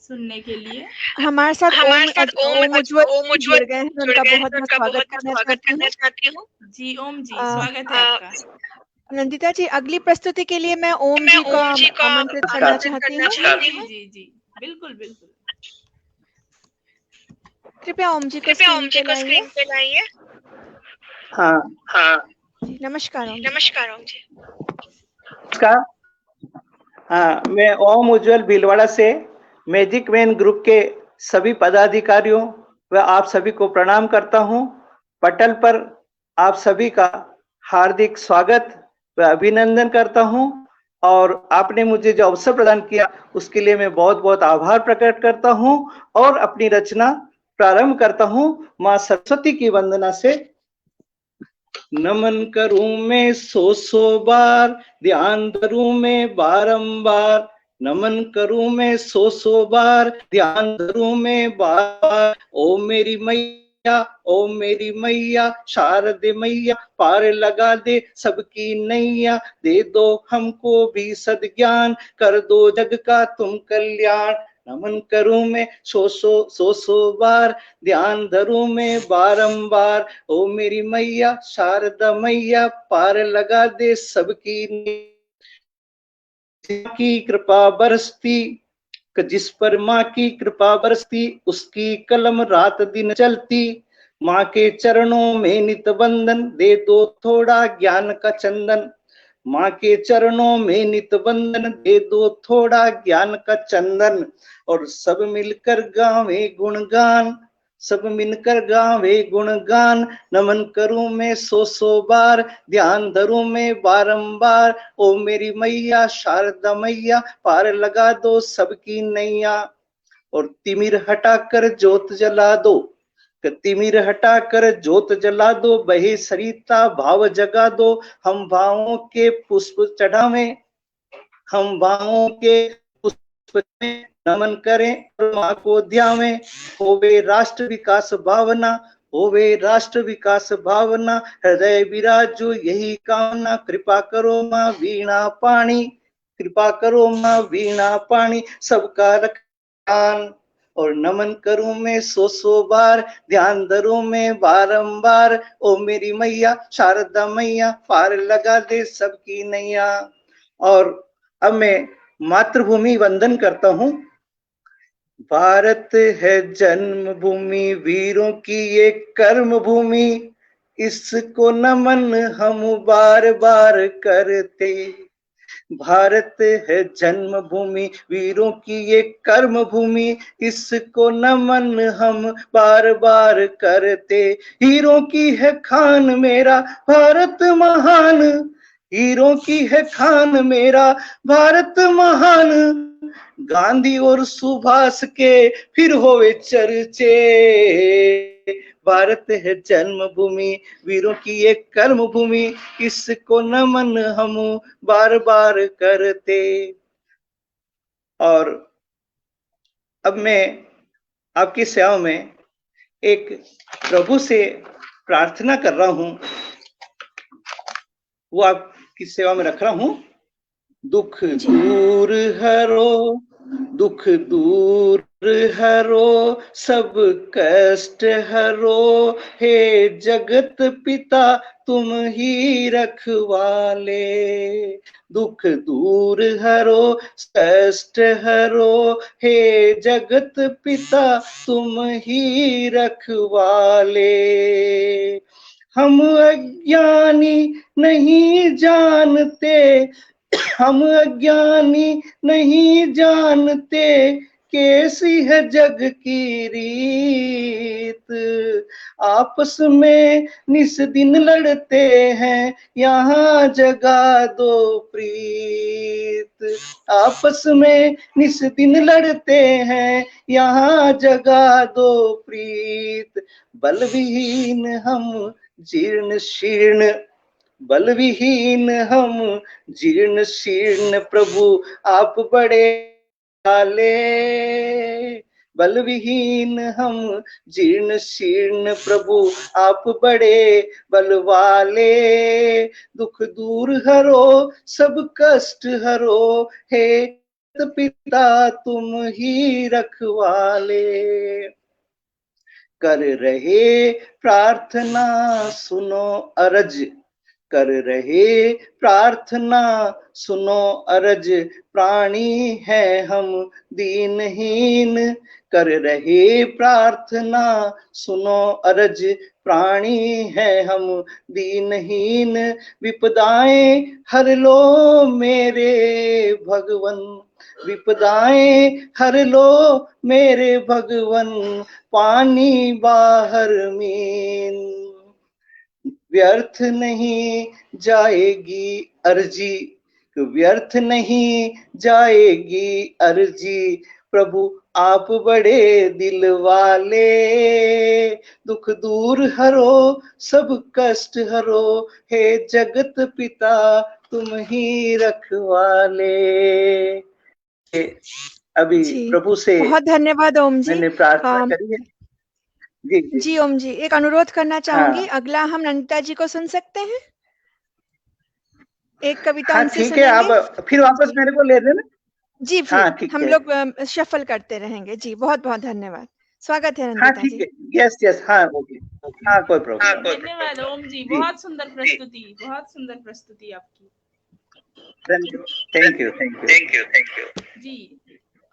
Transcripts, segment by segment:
सुनने के लिए। हमारे साथ ओम उज्ज्वल जुड़ गए हैं, उनका बहुत मैं स्वागत करना चाहती हूँ। जी ओम जी, अ, स्वागत है आपका। नंदिता जी, अगली प्रस्तुति के लिए मैं ओम जी का आमंत्रित करना चाहती हूँ। जी जी जी, बिल्कुल बिल्कुल। कृपया ओम जी को स्क्रीन पे लाइए। हाँ, नमस्कार ओम जी। नमस्कार। हाँ, मैं ओम उज्ज्वल भीलवाड़ा से मैजिक मैन ग्रुप के सभी पदाधिकारियों व आप सभी को प्रणाम करता हूँ। पटल पर आप सभी का हार्दिक स्वागत व अभिनंदन करता हूँ और आपने मुझे जो अवसर प्रदान किया उसके लिए मैं बहुत बहुत आभार प्रकट करता हूँ और अपनी रचना प्रारंभ करता हूँ माँ सरस्वती की वंदना से। नमन करूं मैं सौ बार, ध्यान धरूं मैं बारंबार। नमन करूं मैं सौ बार, ध्यान धरूं मैं बार। ओ मेरी मैया, ओ मेरी मैया, शारदे मैया, पार लगा दे सबकी नैया। दे दो हमको भी सद्ज्ञान, कर दो जग का तुम कल्याण। नमन करूं मैं सौ बार, ध्यान धरूं मैं बारंबार। ओ मेरी मैया, शारदा मैया, पार लगा दे सबकी की कृपा बरसती। जिस पर माँ की कृपा बरसती उसकी कलम रात दिन चलती। माँ के चरणों में नित बंधन, दे दो थोड़ा ज्ञान का चंदन। माँ के चरणों में नित बंधन, दे दो थोड़ा ज्ञान का चंदन। और सब मिलकर गावे गुणगान, सब मिलकर गावे गुणगान। नमन करूं मैं सौ बार, ध्यान धरूं मैं बारंबार। ओ मेरी मैया, शारदा मैया, पार लगा दो सबकी नैया। और तिमिर हटाकर ज्योत जला दो, तिमिर हटाकर ज्योत जला दो। बहे सरिता भाव जगा दो। हम भावों के पुष्प चढ़ावे, हम भावों के पुष्प में नमन करें माँ को ध्यावे। होवे राष्ट्र विकास भावना, होवे राष्ट्र विकास भावना। हृदय विराजो यही कामना। कृपा करो माँ वीणा पाणी, कृपा करो माँ वीणा पाणी। सबका रक्षण और नमन करूं मैं सौ बार, ध्यान धरूं मैं बारंबार। ओ मेरी मैया, शारदा मैया, पार लगा दे सबकी नैया। और अब मैं मातृभूमि वंदन करता हूं। भारत है जन्मभूमि, वीरों की ये कर्म भूमि। इसको नमन हम बार बार करते। भारत है जन्मभूमि, वीरों की ये कर्म भूमि। इसको नमन हम बार बार करते। हीरों की है खान मेरा भारत महान, हीरों की है खान मेरा भारत महान। गांधी और सुभाष के फिर होवे चर्चे। भारत है जन्मभूमि, वीरों की एक कर्म भूमि। इसको नमन हम बार बार करते। और अब मैं आपकी सेवा में एक प्रभु से प्रार्थना कर रहा हूं, वो आपकी सेवा में रख रहा हूं। दुख दूर हरो, दुख दूर हरो, सब कष्ट हरो। हे जगत पिता तुम ही रखवाले। दुख दूर हरो, कष्ट हरो। हे जगत पिता तुम ही रखवाले। हम अज्ञानी नहीं जानते, हम अज्ञानी नहीं जानते। कैसी है जग की रीत, आपस में निस दिन लड़ते हैं। यहाँ जगा दो प्रीत, आपस में निस दिन लड़ते हैं। यहाँ जगा दो प्रीत। बलविहीन हम जीर्ण शीर्ण, बलविहीन हम जीर्ण शीर्ण। प्रभु आप बड़े वाले, बलविहीन हम जीर्ण शीर्ण। प्रभु आप बड़े बल वाले। दुख दूर हरो, सब कष्ट हरो। हे पिता तुम ही रखवाले, कर रहे प्रार्थना सुनो अरज, कर रहे प्रार्थना सुनो अरज, प्राणी है हम दीनहीन, कर रहे प्रार्थना सुनो अरज, प्राणी है हम दीनहीन, विपदाएं हर लो मेरे भगवन, विपदाएं हर लो मेरे भगवन, पानी बाहर मीन, व्यर्थ नहीं जाएगी अर्जी, व्यर्थ नहीं जाएगी अर्जी, प्रभु आप बड़े दिल वाले, दुख दूर हरो सब कष्ट हरो, हे जगत पिता तुम ही रखवाले। अभी प्रभु से बहुत धन्यवाद ओम जी। मैंने प्रार्थना करी है। जी ओम जी, एक अनुरोध करना चाहूंगी। अगला हम नंदिता जी को सुन सकते हैं, एक कविता उनसे ठीक है, आप फिर वापस मेरे को ले देना। जी फिर हम लोग शफल करते रहेंगे। जी बहुत बहुत धन्यवाद, स्वागत है नंदिता जी। ठीक है, यस यस, ओके, कोई प्रॉब्लम। धन्यवाद ओम जी, बहुत सुंदर प्रस्तुति, बहुत सुंदर प्रस्तुति आपकी। थैंक यू जी।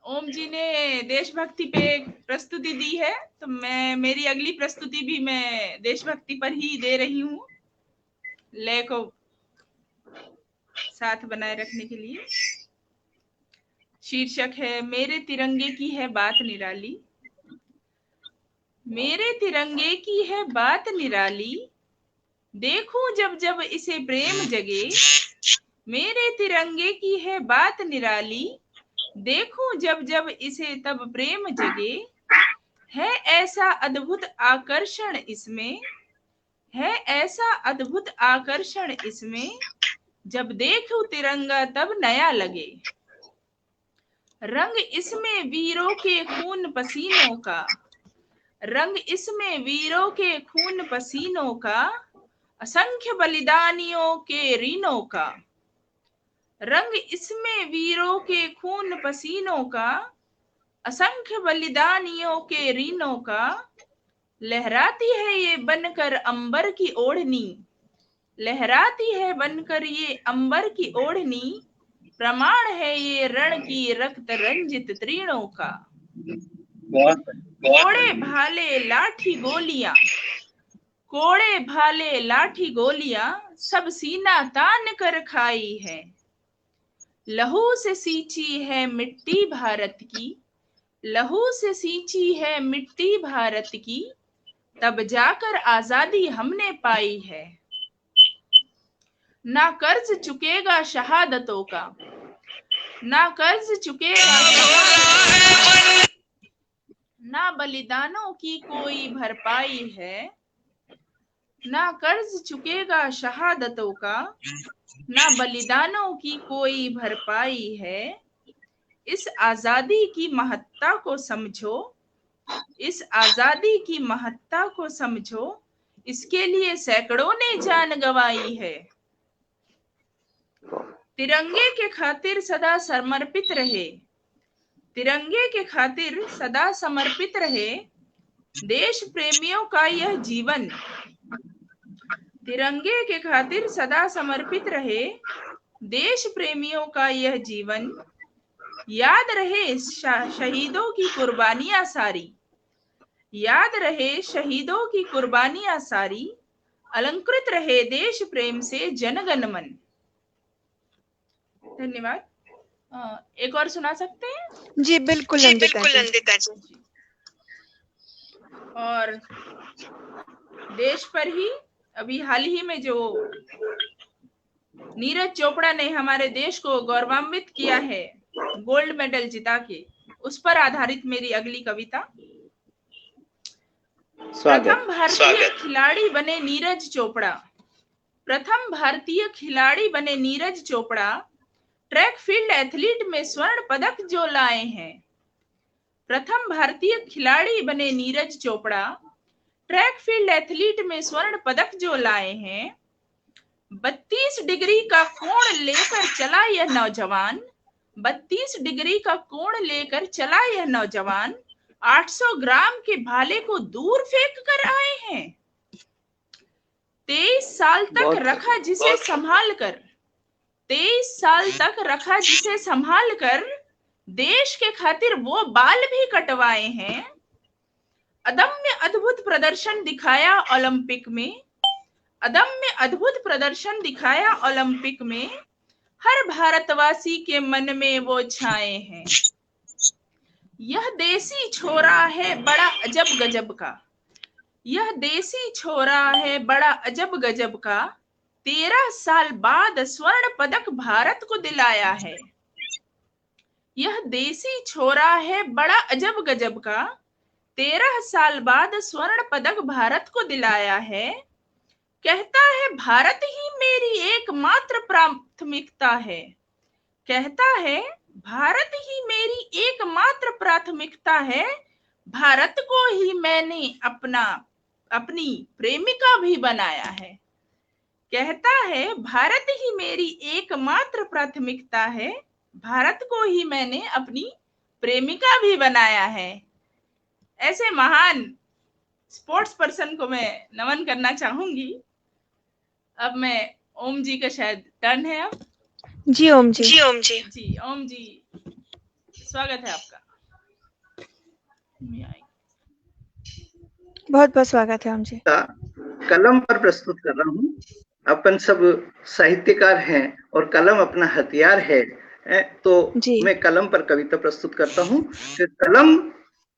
ओम जी ने देशभक्ति पे प्रस्तुति दी है, तो मेरी अगली प्रस्तुति भी मैं देशभक्ति पर ही दे रही हूँ, लय को साथ बनाए रखने के लिए। शीर्षक है मेरे तिरंगे की है बात निराली। मेरे तिरंगे की है बात निराली, देखूं जब जब इसे प्रेम जगे। मेरे तिरंगे की है बात निराली, देखूं जब जब इसे तब प्रेम जगे। है ऐसा अद्भुत आकर्षण इसमें, है ऐसा अद्भुत आकर्षण इसमें, जब देखूं तिरंगा तब नया लगे। रंग इसमें वीरों के खून पसीनों का, रंग इसमें वीरों के खून पसीनों का, असंख्य बलिदानियों के ऋणों का। रंग इसमें वीरों के खून पसीनों का, असंख्य बलिदानियों के ऋणों का। लहराती है ये बनकर अंबर की ओढ़नी, लहराती है बनकर ये अंबर की ओढ़नी, प्रमाण है ये रण की रक्त रंजित तीर्णों का। कोड़े भाले लाठी गोलियां, कोड़े भाले लाठी गोलियां, सब सीना तान कर खाई है। लहू से सींची है मिट्टी भारत की, लहू से सींची है मिट्टी भारत की, तब जाकर आजादी हमने पाई है। ना कर्ज चुकेगा शहादतों का, ना कर्ज चुकेगा, ना बलिदानों की कोई भरपाई है। ना कर्ज चुकेगा शहादतों का, ना बलिदानों की कोई भरपाई है। इस आजादी की महत्ता को समझो, इस आजादी की महत्ता को समझो, इसके लिए सैकड़ों ने जान गंवाई है। तिरंगे के खातिर सदा समर्पित रहे, तिरंगे के खातिर सदा समर्पित रहे, देश प्रेमियों का यह जीवन। तिरंगे के खातिर सदा समर्पित रहे, देश प्रेमियों का यह जीवन। याद रहे शहीदों की कुर्बानियां सारी, याद रहे शहीदों की कुर्बानियां सारी, अलंकृत रहे देश प्रेम से जनगण मन। धन्यवाद। एक और सुना सकते हैं? जी बिल्कुल नंदिता जी। और देश पर ही अभी हाल ही में जो नीरज चोपड़ा ने हमारे देश को गौरवान्वित किया है गोल्ड मेडल जिता के, उस पर आधारित मेरी अगली कविता। प्रथम भारतीय खिलाड़ी बने नीरज चोपड़ा, प्रथम भारतीय खिलाड़ी बने Neeraj Chopra, track field athlete में स्वर्ण पदक जो लाए हैं। प्रथम भारतीय खिलाड़ी बने Neeraj Chopra, track field athlete में स्वर्ण पदक जो लाए हैं। 32 डिग्री का कोण लेकर चला यह नौजवान, 32 डिग्री का कोण लेकर चला यह नौजवान, 800 ग्राम के भाले को दूर फेंक कर आए हैं। 23 साल तक रखा जिसे संभाल कर, 23 साल तक रखा जिसे संभाल कर, देश के खातिर वो बाल भी कटवाए हैं। अदम्य अद्भुत प्रदर्शन दिखाया ओलंपिक में, अदम्य अद्भुत प्रदर्शन दिखाया ओलंपिक में, हर भारतवासी के मन में वो छाए हैं। यह देसी छोरा है बड़ा अजब गजब का, यह देसी छोरा है बड़ा अजब गजब का, 13 साल बाद स्वर्ण पदक भारत को दिलाया है। यह देसी छोरा है बड़ा अजब गजब का, 13 साल बाद स्वर्ण पदक भारत को दिलाया है। कहता है भारत ही मेरी एकमात्र प्राथमिकता है, कहता है भारत ही मेरी एकमात्र प्राथमिकता है, भारत को ही मैंने अपनी प्रेमिका भी बनाया है। कहता है भारत ही मेरी एकमात्र प्राथमिकता है, भारत को ही मैंने अपनी प्रेमिका भी बनाया है। ऐसे महान स्पोर्ट्स पर्सन को मैं नमन करना चाहूंगी। अब मैं ओम जी का शायद टर्न है। अब जी ओम जी। जी ओम जी। जी ओम जी, स्वागत है आपका। बहुत बहुत स्वागत है ओम जी। कलम पर प्रस्तुत कर रहा हूँ। अपन सब साहित्यकार हैं और कलम अपना हथियार है, तो मैं कलम पर कविता प्रस्तुत करता हूँ।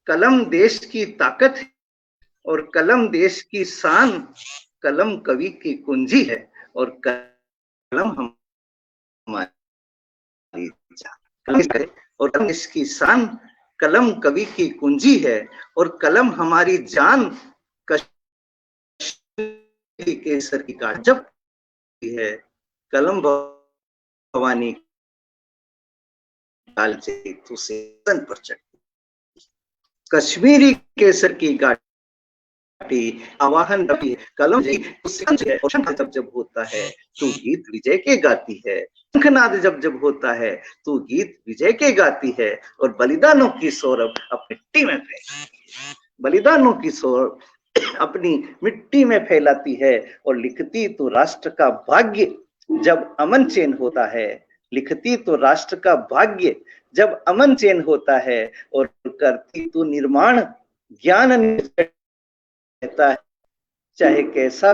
कलम देश की ताकत है और कलम देश की शान, कलम कवि की कुंजी है और कलम हमारी जान, और कलम इसकी शान, कलम कवि की कुंजी है और कलम हमारी जान, कश्मीरी केसर की काजब है, कलम भवानी काल से तुसे पर चढ़ती, कश्मीरी केसर की आवाहन रवि है, कलम है, और शंख जब होता है तो गीत विजय के गाती है, शंखनाद जब होता है तो गीत विजय के गाती है, और बलिदानों की सौरभ अपनी मिट्टी में फैलाती है, बलिदानों की सौरभ अपनी मिट्टी में फैलाती है, और लिखती तो राष्ट्र का भाग्य जब अमन चैन होता है, लिखती तो राष्ट्र का भाग्य जब अमन चैन होता है, और करती तो निर्माण ज्ञान रहता है, चाहे कैसा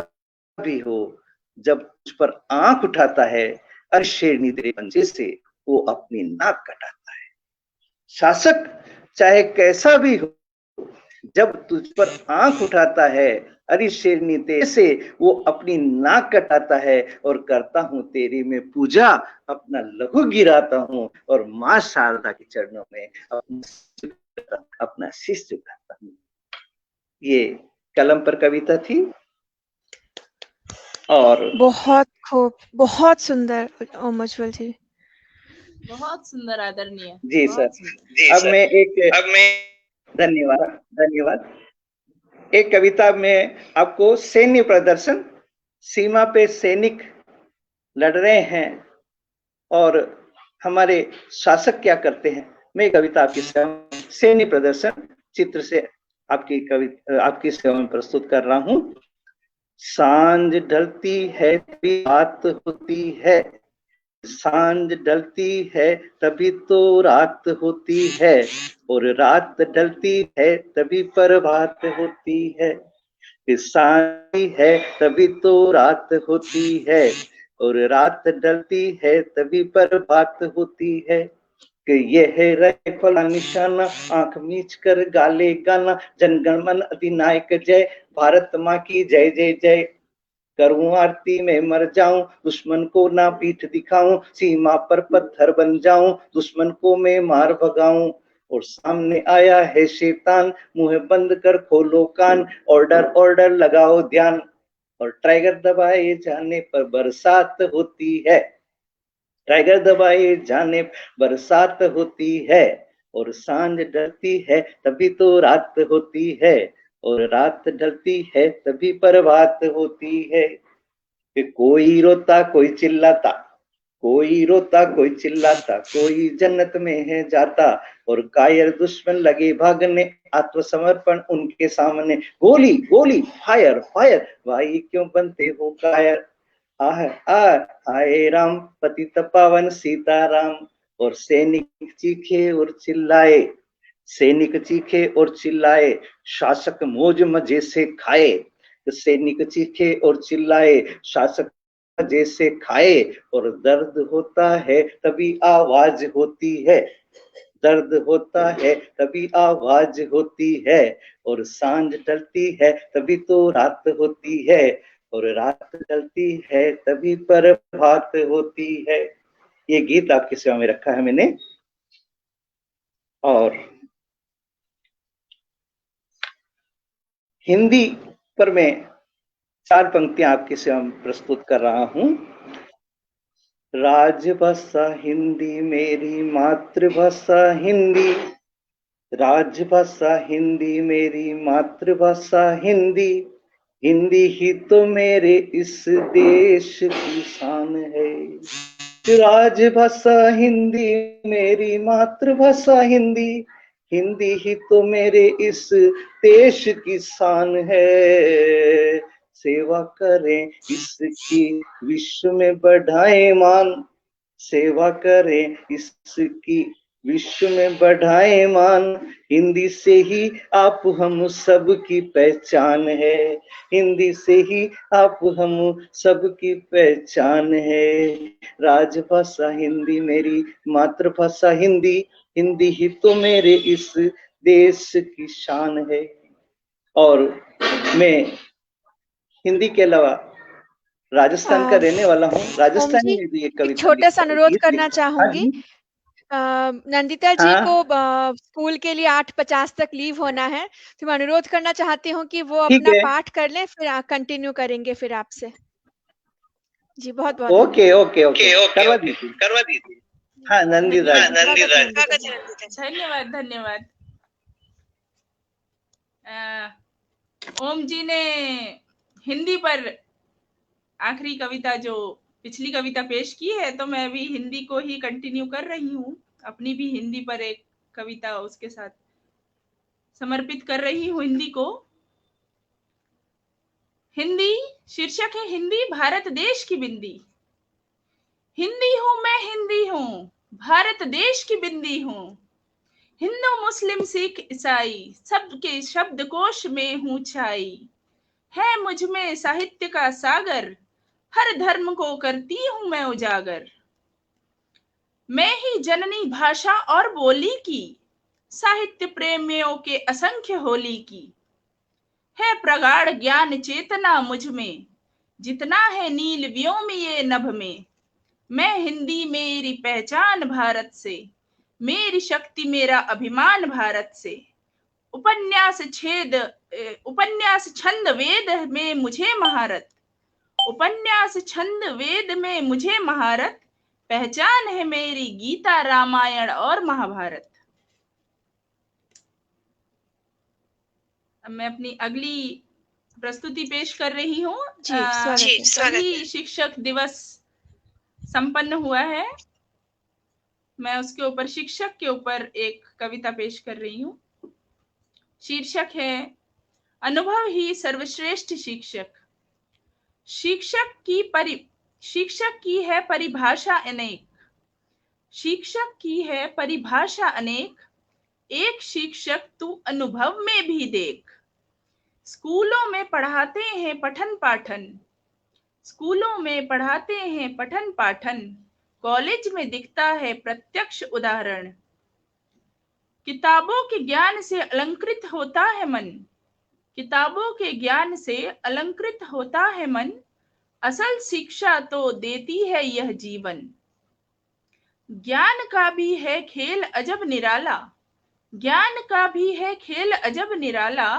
भी हो, जब उस पर आंख उठाता है, अरे शेरनी तेरे पंजे से वो अपनी नाक कटाता है। शासक चाहे कैसा भी हो, जब तुझ पर आंख उठाता है, अरे शेरनी तेरे से वो अपनी नाक कटाता है, और करता हूं तेरी में पूजा, अपना लहू गिराता हूं, और मां शारदा के चरणों में अपना शीश झुकाता हूं। ये कलम पर कविता थी। और बहुत खूब, बहुत सुंदर ओम उज्ज्वल जी, बहुत सुंदर, आदरणीय जी सर। अब मैं धन्यवाद। एक कविता में आपको सैन्य प्रदर्शन, सीमा पे सैनिक लड़ रहे हैं और हमारे शासक क्या करते हैं, मैं कविता आपकी सैन्य प्रदर्शन चित्र से आपकी सेवा में प्रस्तुत कर रहा हूं। सांझ ढलती है तभी रात होती है, सांझ ढलती है तभी तो रात होती है, और रात ढलती है तभी प्रभात होती है, सांझ है तभी तो रात होती है, और रात ढलती है तभी प्रभात होती है, कि यह रहे फला निशाना, आंख मीच कर गाले गाना, जनगण मन अधिनायक जय, भारत माँ की जय जय जय, करूं आरती में मर जाऊं, दुश्मन को ना पीठ दिखाऊं, सीमा पर पत्थर बन जाऊं, दुश्मन को मैं मार भगाऊं, और सामने आया है शैतान, मुंह बंद कर खोलो कान, ऑर्डर ऑर्डर लगाओ ध्यान, और टाइगर दबाए जाने पर बरसात होती है, टाइगर दबाए जाने बरसात होती है, और सांझ ढलती है तभी तो रात होती है, और रात ढलती है तभी प्रभात होती है, कि कोई रोता कोई चिल्लाता, कोई रोता कोई चिल्लाता, कोई जन्नत में है जाता, और कायर दुश्मन लगे भागने, आत्मसमर्पण उनके सामने। गोली गोली फायर फायर, भाई क्यों बनते हो कायर। आह आए राम पतित पावन सीताराम, और सैनिक चीखे और चिल्लाए, सैनिक चीखे और चिल्लाए, शासक मौज मजे से खाए। सैनिक चीखे और चिल्लाए, शासक जैसे खाए, और दर्द होता है तभी आवाज होती है, दर्द होता है तभी आवाज होती है, और सांझ ढलती है तभी तो रात होती है, और रात ढलती है तभी प्रभात होती है। ये गीत आपकी सेवा में रखा है मैंने। और हिंदी पर मैं 4 पंक्तियां आपकी सेवा में प्रस्तुत कर रहा हूं। राजभाषा हिंदी मेरी मातृभाषा हिंदी, राजभाषा हिंदी मेरी मातृभाषा हिंदी, हिंदी ही तो मेरे इस देश की शान है। राजभाषा हिंदी मेरी मातृभाषा हिंदी, हिंदी ही तो मेरे इस देश की शान है। सेवा करें इसकी विश्व में बढ़ाए मान, सेवा करें इसकी विश्व में बढ़ाए मान, हिंदी से ही आप हम सब की पहचान है, हिंदी से ही आप हम सब की पहचान है। राजभाषा हिंदी मेरी मातृभाषा हिंदी, हिंदी ही तो मेरे इस देश की शान है। और मैं हिंदी के अलावा राजस्थान का रहने वाला हूँ। राजस्थानी में भी एक कविता, छोटा सा अनुरोध करना चाहूंगी। नंदिता जी को स्कूल के लिए 8:50 तक लीव होना है, तो मैं अनुरोध करना चाहती हूँ कि वो अपना पाठ कर लें, फिर कंटिन्यू करेंगे फिर आपसे। जी बहुत बहुत ओके ओके ओके करवा दीजिए। हाँ नंदिता, धन्यवाद धन्यवाद। ओम जी ने हिंदी पर आखिरी कविता जो पिछली कविता पेश की है, तो मैं भी हिंदी को ही कंटिन्यू कर रही हूँ। अपनी भी हिंदी पर एक कविता उसके साथ समर्पित कर रही हूँ हिंदी को। हिंदी शीर्षक है हिंदी भारत देश की बिंदी। हिंदी हूँ मैं हिंदी हूँ, भारत देश की बिंदी हूँ। हिंदू मुस्लिम सिख ईसाई सबके शब्दकोश में हूँ छाई। है मुझ में साहित्य का सागर, हर धर्म को करती हूँ मैं उजागर। मैं ही जननी भाषा और बोली की, साहित्य प्रेमियों के असंख्य होली की। है प्रगाढ़ ज्ञान चेतना मुझ में, जितना है नील व्योम ये नभ में। मैं हिंदी मेरी पहचान भारत से, मेरी शक्ति मेरा अभिमान भारत से। उपन्यास छंद वेद में मुझे महारत, उपन्यास छंद वेद में मुझे महारत। पहचान है मेरी गीता रामायण और महाभारत। अब मैं अपनी अगली प्रस्तुति पेश कर रही हूँ। सभी शिक्षक दिवस संपन्न हुआ है, मैं उसके ऊपर शिक्षक के ऊपर एक कविता पेश कर रही हूँ। शीर्षक है अनुभव ही सर्वश्रेष्ठ शिक्षक। शिक्षक की है परिभाषा अनेक, शिक्षक की है परिभाषा अनेक। एक शिक्षक तू अनुभव में भी देख। स्कूलों में पढ़ाते हैं पठन पाठन, स्कूलों में पढ़ाते हैं पठन पाठन। कॉलेज में दिखता है प्रत्यक्ष उदाहरण। किताबों के ज्ञान से अलंकृत होता है मन, किताबों के ज्ञान से अलंकृत होता है मन। असल शिक्षा तो देती है यह जीवन। ज्ञान का भी है खेल अजब निराला, ज्ञान का भी है खेल अजब निराला।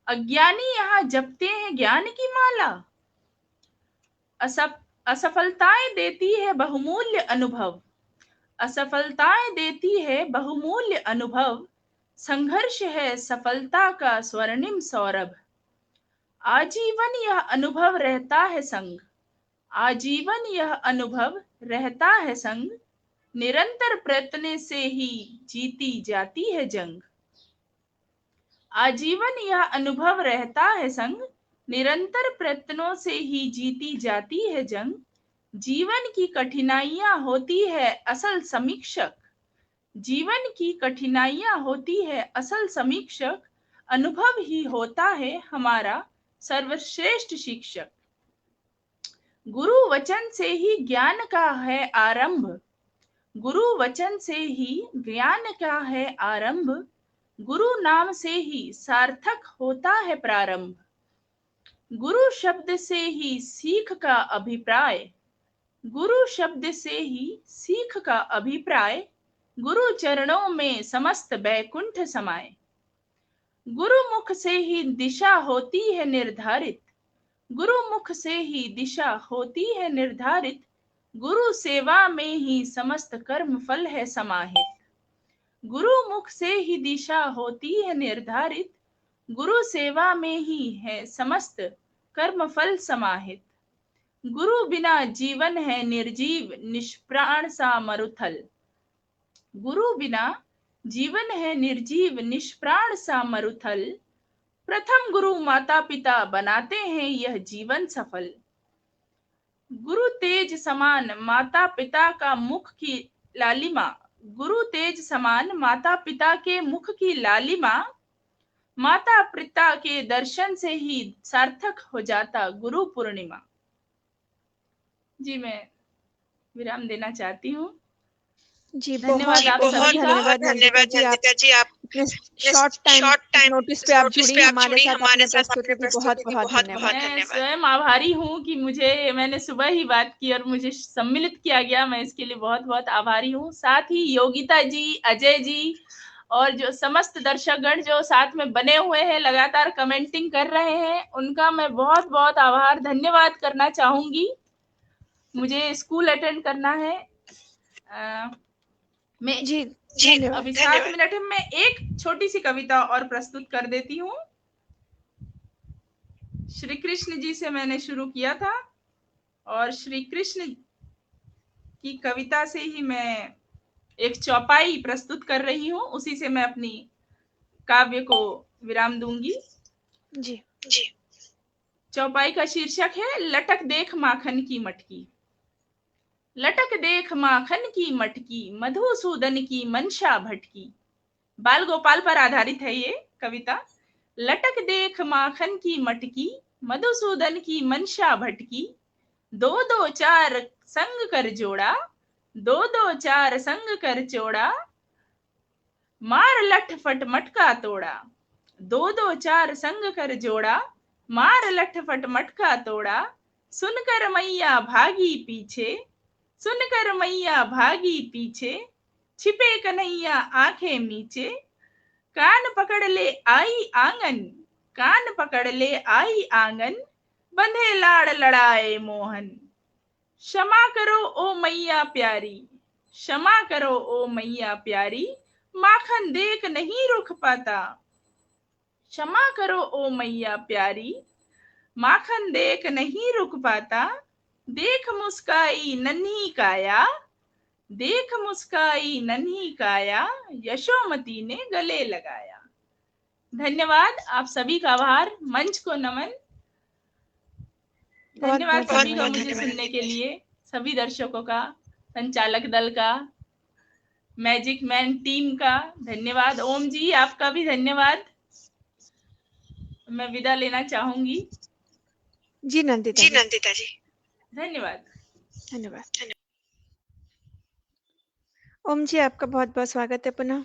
अज्ञानी यहाँ जपते हैं ज्ञान की माला। असफलताएं देती है बहुमूल्य अनुभव, असफलताएं देती है बहुमूल्य अनुभव। संघर्ष है सफलता का स्वर्णिम सौरभ। आजीवन यह अनुभव रहता है संग, आजीवन यह अनुभव रहता है संग, निरंतर प्रयत्न से ही जीती जाती है जंग। आजीवन यह अनुभव रहता है संग, निरंतर प्रयत्नों से ही जीती जाती है जंग। जीवन की कठिनाइयां होती है असल समीक्षक, जीवन की कठिनाइयां होती है असल समीक्षक। अनुभव ही होता है हमारा सर्वश्रेष्ठ शिक्षक। गुरु वचन से ही ज्ञान का है आरंभ, गुरु वचन से ही ज्ञान का है आरंभ। गुरु नाम से ही सार्थक होता है प्रारंभ। गुरु शब्द से ही सीख का अभिप्राय, गुरु शब्द से ही सीख का अभिप्राय। गुरु चरणों में समस्त बैकुंठ समाए। गुरुमुख से ही दिशा होती है निर्धारित, गुरुमुख से ही दिशा होती है निर्धारित। गुरु सेवा में ही समस्त कर्म फल है समाहित, गुरुमुख से ही दिशा होती है निर्धारित। गुरु सेवा में ही है समस्त कर्म फल समाहित। गुरु बिना जीवन है निर्जीव निष्प्राण सा मरुथल, गुरु बिना जीवन है निर्जीव निष्प्राण सा मरुथल। प्रथम गुरु माता पिता बनाते हैं यह जीवन सफल। गुरु तेज समान माता पिता का मुख की लालिमा, गुरु तेज समान माता पिता के मुख की लालिमा। माता पिता के दर्शन से ही सार्थक हो जाता गुरु पूर्णिमा। जी मैं विराम देना चाहती हूँ। जी धन्यवाद आप बहुत सभी का। धन्यवाद नंदिता जी, आप शॉर्ट टाइम नोटिस पे आप जुड़ी हमारे साथ अपने प्रस्तुति की बहुत धन्यवाद। मैं स्वयं आभारी हूँ कि मैंने सुबह ही बात की और मुझे सम्मिलित किया गया, मैं इसके लिए बहुत बहुत आभारी हूँ। साथ ही योगिता जी, अजय जी और जो समस्त दर्शकगण जो साथ में बने हुए हैं, लगातार कमेंटिंग कर रहे हैं, उनका मैं बहुत बहुत आभार धन्यवाद करना चाहूंगी। मुझे स्कूल अटेंड करना है। मैं जी अभी 7 मिनट में एक छोटी सी कविता और प्रस्तुत कर देती हूँ। श्री कृष्ण जी से मैंने शुरू किया था और श्री कृष्ण की कविता से ही मैं एक चौपाई प्रस्तुत कर रही हूँ, उसी से मैं अपनी काव्य को विराम दूंगी। जी चौपाई का शीर्षक है लटक देख माखन की मटकी। लटक देख माखन की मटकी, मधुसूदन की मनसा भटकी। बाल गोपाल पर आधारित है ये कविता। लटक देख माखन की मटकी, मधुसूदन की मनसा भटकी। दो दो चार संग कर जोड़ा, दो दो चार संग कर जोड़ा। मार लठ फट मटका तोड़ा, दो दो चार संग कर जोड़ा। मार लठ फट मटका तोड़ा। सुनकर मैया भागी पीछे, सुनकर मैया भागी पीछे। छिपे कन्हैया आंखें मीचे। कान पकड़ ले आई आंगन, कान पकड़ ले आई आंगन। बंधे लाड़ लड़ाए मोहन। क्षमा करो ओ मैया प्यारी, क्षमा करो ओ मैया प्यारी। माखन देख नहीं रुक पाता, क्षमा करो ओ मैया प्यारी। माखन देख नहीं रुक पाता। देख मुस्काई नन्ही काया, देख मुस्काई नन्ही काया। यशोमती ने गले लगाया। धन्यवाद, आप सभी का आभार, मंच को नमन। धन्यवाद सभी का मुझे सुनने के लिए, सभी दर्शकों का, संचालक दल का, मैजिक मैन टीम का धन्यवाद। ओम जी आपका भी धन्यवाद। मैं विदा लेना चाहूंगी। जी नंदिता जी धन्यवाद। धन्यवाद। ओम जी आपका बहुत बहुत स्वागत है पुनः।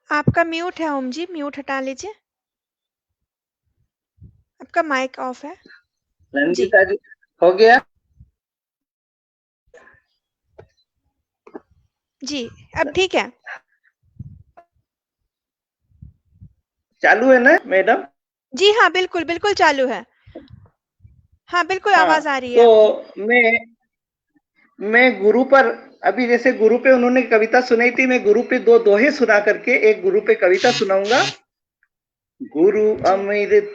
आपका म्यूट है ओम जी, म्यूट हटा लीजिए, आपका माइक ऑफ है। नंदिता जी हो गया जी, अब ठीक है। चालू है ना मैडम? जी हाँ बिल्कुल बिल्कुल चालू है। हाँ बिल्कुल आवाज आ रही है। तो मैं गुरु पर, अभी जैसे गुरु पे उन्होंने कविता सुनाई थी, मैं गुरु पे दो दोहे सुना करके एक गुरु पे कविता सुनाऊंगा। गुरु अमृत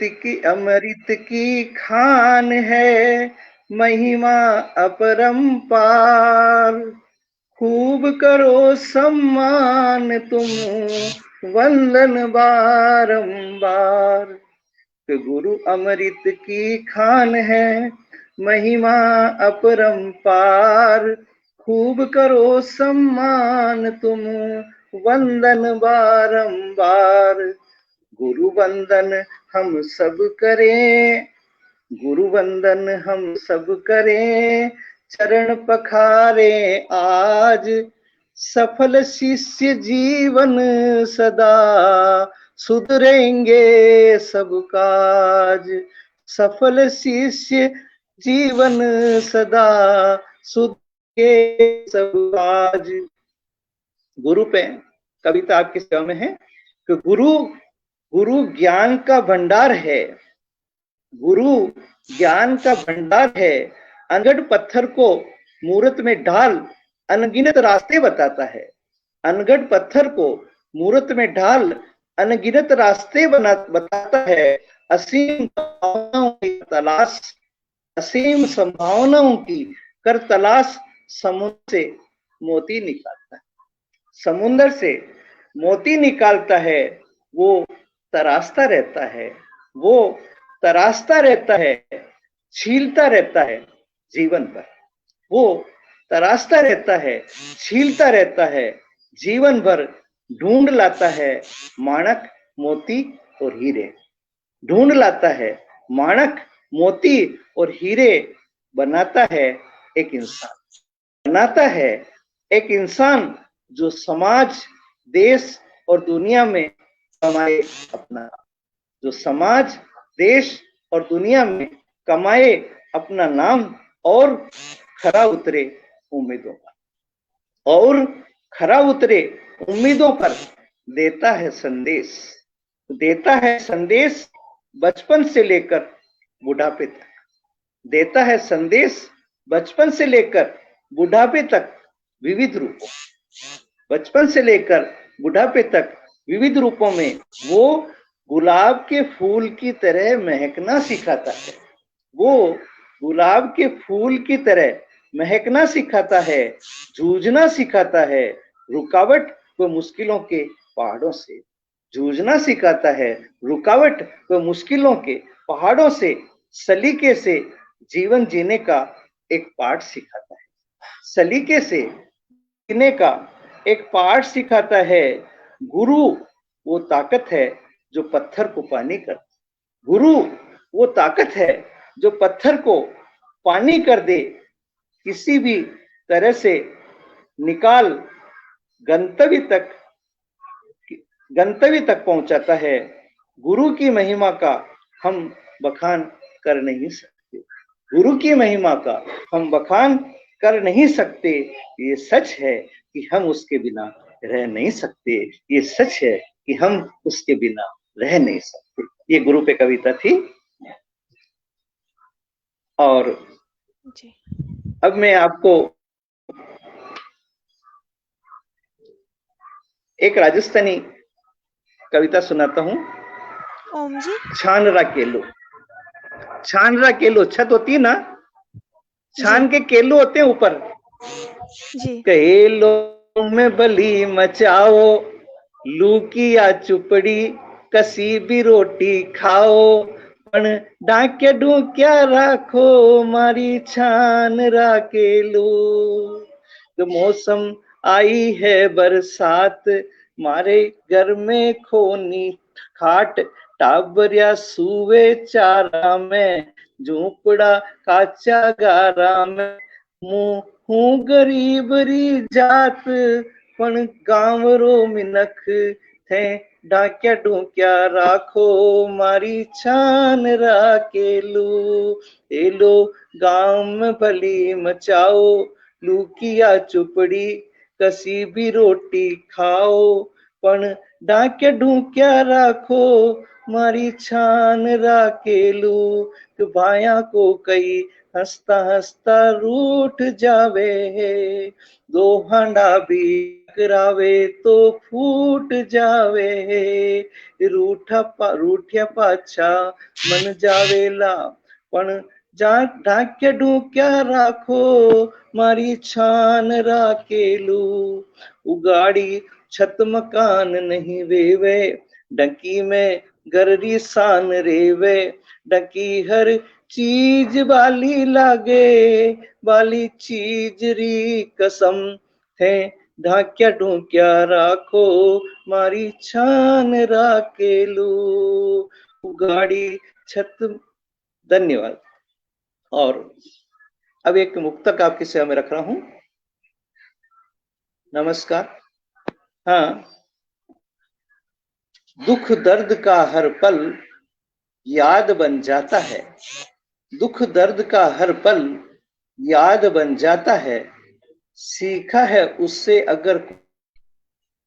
की खान है, महिमा अपरंपार। खूब करो सम्मान तुम, वंदन बारंबार। तो गुरु अमृत की खान है, महिमा अपरंपार। खूब करो सम्मान तुम, वंदन बारंबार। गुरु वंदन हम सब करें, गुरु वंदन हम सब करें, चरण पखारे आज। सफल शिष्य जीवन सदा, सुधरेंगे सब काज। सफल शिष्य जीवन सदा, सुधरेंगे सब काज। गुरु पे कविता आपकी सेवा में है कि गुरु ज्ञान का भंडार है, गुरु ज्ञान का भंडार है। अनगढ़ पत्थर को मूरत में ढाल, अनगिनत रास्ते बताता है। अनगढ़ पत्थर को मूरत में ढाल, अनगिनत रास्ते बताता है। असीम संभावनाओं की तलाश, असीम संभावनाओं की कर तलाश, समुद्र से मोती निकालता है। समुद्र से मोती निकालता है, वो तराशता रहता है, वो तराशता रहता है, छीलता रहता है जीवन भर। वो तराशता रहता है, छीलता रहता है जीवन भर। ढूंढ लाता है माणक मोती और हीरे, ढूंढ लाता है माणक मोती और हीरे। बनाता है एक इंसान, बनाता है एक इंसान जो समाज, देश और दुनिया में कमाए अपना, जो समाज, देश और दुनिया में कमाए अपना नाम और खरा उतरे उम्मीदों पर, और खरा उतरे उम्मीदों पर देता है संदेश, देता है संदेश बचपन से लेकर बुढ़ापे तक। देता है संदेश बचपन से लेकर बुढ़ापे तक विविध रूपों, बचपन से लेकर बुढ़ापे तक विविध रूपों में। वो गुलाब के फूल की तरह महकना सिखाता है, वो गुलाब के फूल की तरह महकना सिखाता है, जूझना सिखाता है रुकावट व मुश्किलों के पहाड़ों से। जूझना सिखाता है रुकावट व मुश्किलों के पहाड़ों से। सलीके से जीवन जीने का एक पाठ सिखाता है, सलीके से जीने का एक पाठ सिखाता है। गुरु वो ताकत है जो पत्थर को पानी कर, गुरु वो ताकत है जो पत्थर को पानी कर दे, किसी भी तरह से निकाल गंतव्य तक पहुंचाता है। गुरु की महिमा का हम बखान कर नहीं सकते, गुरु की महिमा का हम बखान कर नहीं सकते। ये सच है कि हम उसके बिना रह नहीं सकते, ये सच है कि हम उसके बिना रह नहीं सकते। ये गुरु पे कविता थी। और अब मैं आपको एक राजस्थानी कविता सुनाता हूँ। ओम जी। छानरा केलो, छानरा केलो, छत होती है ना, छान के केलो होते हैं ऊपर जी। केलो में बली मचाओ, लूकिया चुपड़ी कसी भी रोटी खाओ। पण डाके ढूंक्या राखो, मारी छान राकेलो। तो मौसम आई है बरसात, मारे घर में खोनी खाट। टाबरिया सुवे चारा में, झूपड़ा काचा गारा में। मुँह हूँ गरीब री जात, पण गांव रो मिनख थे। डाक्या डूक्या राखो, मारी छान राकेलो। एलो गांव में भली मचाओ, लूकिया चुपड़ी कसी भी रोटी खाओ। पण डाक्या डूक्या राखो, मारी छान राकेलो। तो भाया को कई हंसता हंसता रूठ जावे, दो हांडा भी करावे तो फूट जावे, रूठ्या पाछा मन जावेला, पण ढाक्या ढूक्या राखो मारी छान राखेलू, उगाड़ी छत मकान नहीं वेवे, डंकी में गररी सान रेवे, डंकी हर चीज वाली लागे, वाली चीज री कसम थे, ढाक्या ढूंक्या राखो मारी छान राखेलू, उगाड़ी छत। धन्यवाद। और अब एक मुक्तक आपकी सेवा में रख रहा हूं। नमस्कार। हाँ, दुख दर्द का हर पल याद बन जाता है, दुख दर्द का हर पल याद बन जाता है, सीखा है उससे अगर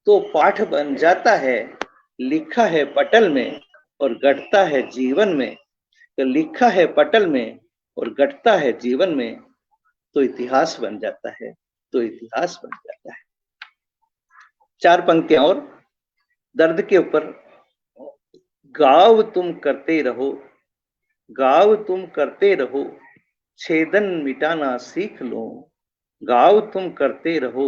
तो पाठ बन जाता है, लिखा है पटल में और घटता है जीवन में, तो लिखा है पटल में और घटता है जीवन में, तो इतिहास बन जाता है, तो इतिहास बन जाता है। 4 पंक्तियां और दर्द के ऊपर। गाँव तुम करते रहो, गाँव तुम करते रहो, छेदन मिटाना सीख लो, गाँव तुम करते रहो,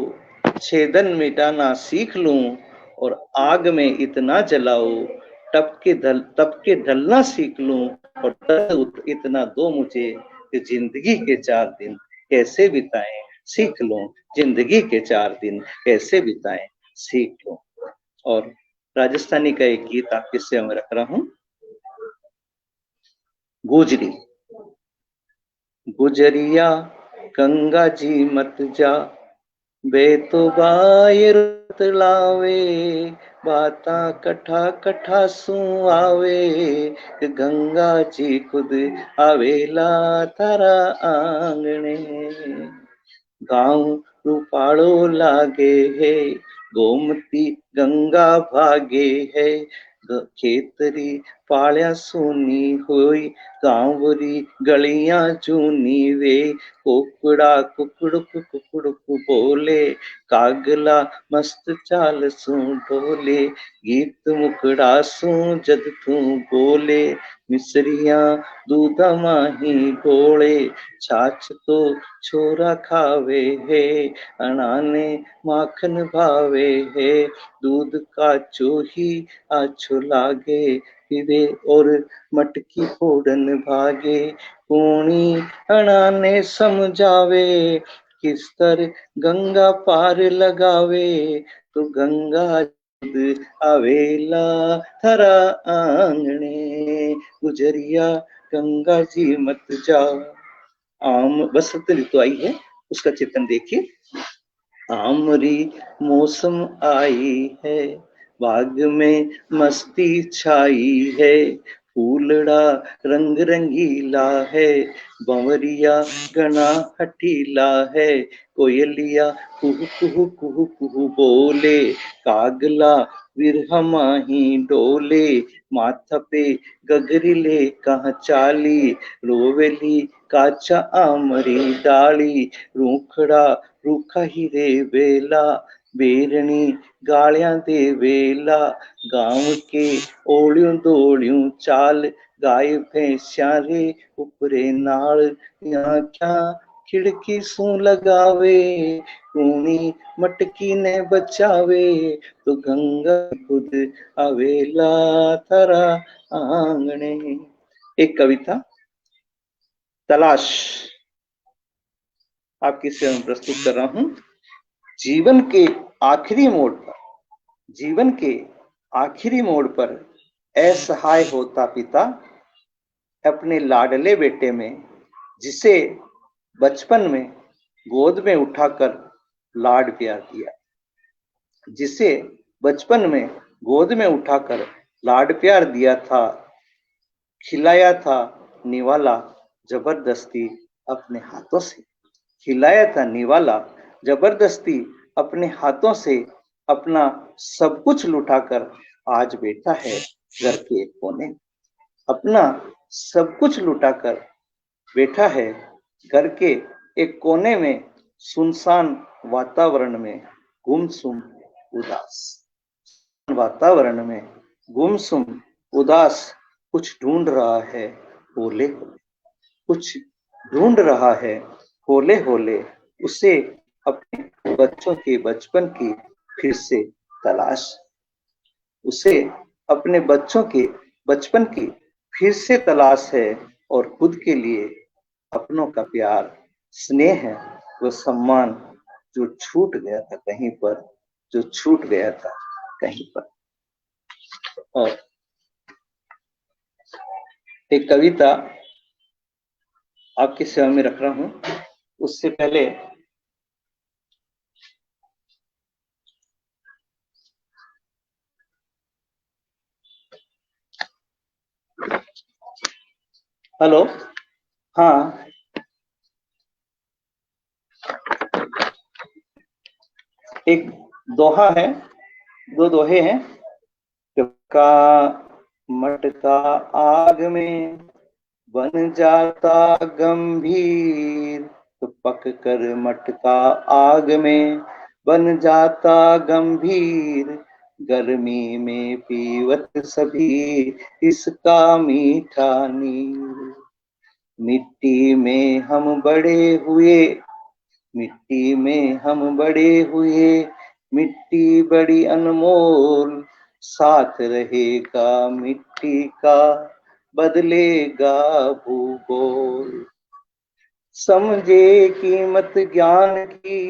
छेदन मिटाना सीख लूं, और आग में इतना जलाओ तप के ढलना सीख लूं, और दर्द इतना दो मुझे कि जिंदगी के 4 दिन कैसे बिताएं सीख लूं, जिंदगी के 4 दिन कैसे बिताएं सीख लूं। और राजस्थानी का एक गीत आपके सेवा में रख रहा हूं। गुजरी। गुजरिया गंगा जी मत जा, बे तो बायर लावे, बाता कठा कठा सू आवे, गंगा जी खुद आवेला तारा आंगणे, गाँव रूपाड़ो लागे है, गोमती गंगा भागे है, खेतरी पालिया सुनी हुई, गांवरी गलियां चूनी वे, कुकड़ा कुकड़ुक कुकड़ुक बोले, कागला मस्त चाल सू ढोले, गीत मुकड़ा सू जद तू बोले, मिसरिया दूधा माही गोले, छाछ तो छोरा खावे है, अनाने माखन भावे है, दूध का चोही आछो लागे, पीवे और मटकी फोड़न भागे, कूणी अनाने समझावे, किस तर गंगा पार लगावे, तो गंगा आवेला थरा आंगणे, गुजरिया गंगा जी मत जा। आम बसंत ऋतु आई है, उसका चित्रण देखिए। आमरी मौसम आई है, बाग में मस्ती छाई है, फूलड़ा रंग रंगीला है, बंवरिया गना हटीला है, कोयलिया कुहू कुहू कुहू कुहू बोले, कागला विरह माही डोले, माथा पे गगरिले कहाँ चाली, रोवेली काचा आमरी डाली, रूखड़ा रूखा ही रे वेला, बेरणी गालियां दे वेला, गांव के ओलियों दौड़ियों चाल, गाय भैंसिया रे उपरे नाल, यहाँ क्या खिड़की सू लगावे, कूनी मटकी ने बचावे, तो गंगा खुद आवेला थारा आंगणे। एक कविता तलाश आपकी सेवा में प्रस्तुत कर रहा हूं। जीवन के आखिरी मोड़ पर, जीवन के आखिरी मोड़ पर असहाय होता पिता, अपने लाडले बेटे में, जिसे बचपन में गोद में उठाकर लाड प्यार दिया, जिसे बचपन में गोद में उठाकर लाड प्यार दिया था, खिलाया था निवाला जबरदस्ती अपने हाथों से, खिलाया था निवाला जबरदस्ती अपने हाथों से, अपना सब कुछ लुटाकर आज बैठा है घर के एक कोने, अपना सब कुछ लुटाकर बैठा है घर के एक कोने में सुनसान वातावरण में गुमसुम उदास, वातावरण में गुमसुम उदास कुछ ढूंढ रहा है होले होले, कुछ ढूंढ रहा है होले होले, उसे अपने बच्चों के बचपन की फिर से तलाश, उसे अपने बच्चों के बचपन की फिर से तलाश है, और खुद के लिए अपनों का प्यार, स्नेह है, वो सम्मान जो छूट गया था कहीं पर, जो छूट गया था कहीं पर। और एक कविता आपकी सेवा में रख रहा हूं, उससे पहले हेलो, हाँ, एक दोहा है, दो दोहे हैं। का मटका आग में बन जाता गंभीर, तो पक कर मटका आग में बन जाता गंभीर, गर्मी में पीवत सभी इसका मीठा नीर। मिट्टी में हम बड़े हुए, मिट्टी में हम बड़े हुए, मिट्टी बड़ी अनमोल, साथ रहेगा मिट्टी का बदलेगा भूगोल। समझे कीमत ज्ञान की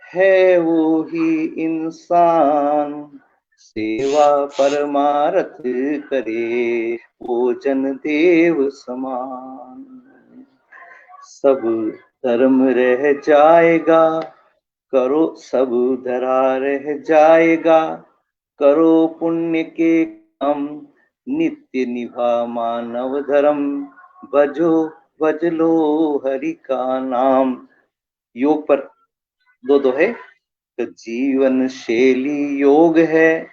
है वो ही इंसान, सेवा परमारथ करे वो जन देव समान। सब धर्म रह जाएगा, करो सब धरा रह जाएगा, करो पुण्य के काम, नित्य निभा मानव धर्म, भजो भज लो हरि का नाम। योग पर दो दोहे। तो जीवन शैली योग है,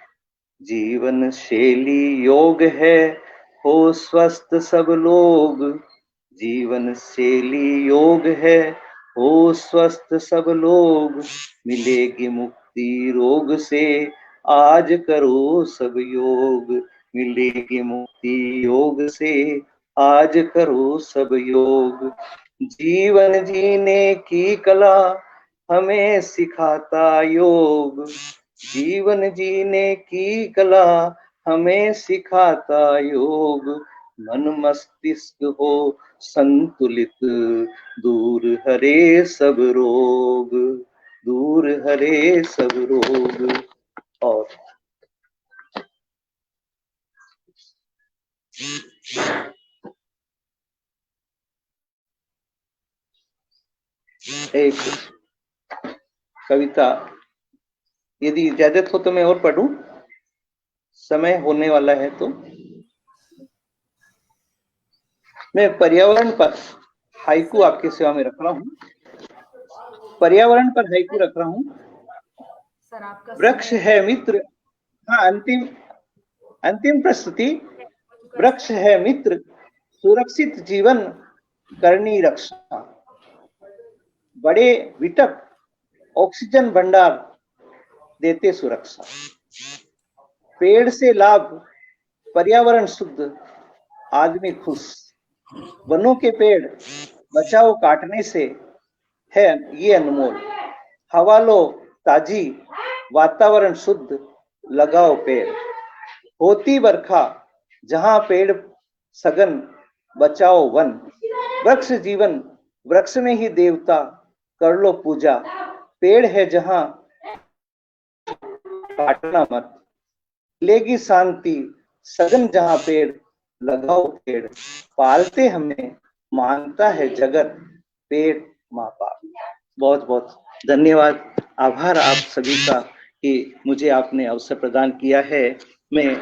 जीवन शैली योग है, हो स्वस्थ सब लोग, जीवन शैली योग है, हो स्वस्थ सब लोग, मिलेगी मुक्ति रोग से, आज करो सब योग, मिलेगी मुक्ति योग से, आज करो सब योग। जीवन जीने की कला हमें सिखाता योग, जीवन जीने की कला हमें सिखाता योग, मन मस्तिष्क हो संतुलित, दूर हरे सब रोग, दूर हरे सब रोग। और एक कविता, यदि इजाजत हो तो मैं और पढ़ूं, समय होने वाला है तो। मैं पर्यावरण पर हाइकू आपकी सेवा में रख रहा हूं, पर्यावरण पर हाइकू रख रहा हूं। वृक्ष है मित्र, हाँ, अंतिम प्रस्तुति। वृक्ष है मित्र, सुरक्षित जीवन करनी रक्षा, बड़े विटप ऑक्सीजन भंडार देते सुरक्षा, पेड़ से लाभ पर्यावरण शुद्ध आदमी खुश, वनों के पेड़ बचाओ काटने से है ये अनमोल, हवा लो ताजी वातावरण शुद्ध लगाओ पेड़, होती बरखा जहां पेड़ सघन बचाओ वन, वृक्ष जीवन वृक्ष में ही देवता कर लो पूजा, पेड़ है जहां काटना मत, मिलेगी शांति सघन जहां पेड़ लगाओ पेड़, पालते हमें मानता है जगत पेड़ माँ बाप। बहुत बहुत धन्यवाद, आभार आप सभी का कि मुझे आपने अवसर प्रदान किया है। मैं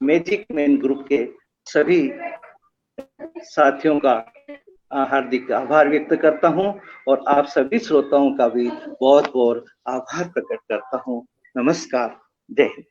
मैजिक मैन ग्रुप के सभी साथियों का हार्दिक आभार व्यक्त करता हूं, और आप सभी श्रोताओं का भी बहुत बहुत आभार प्रकट करता हूं। नमस्कार, जय हिंद।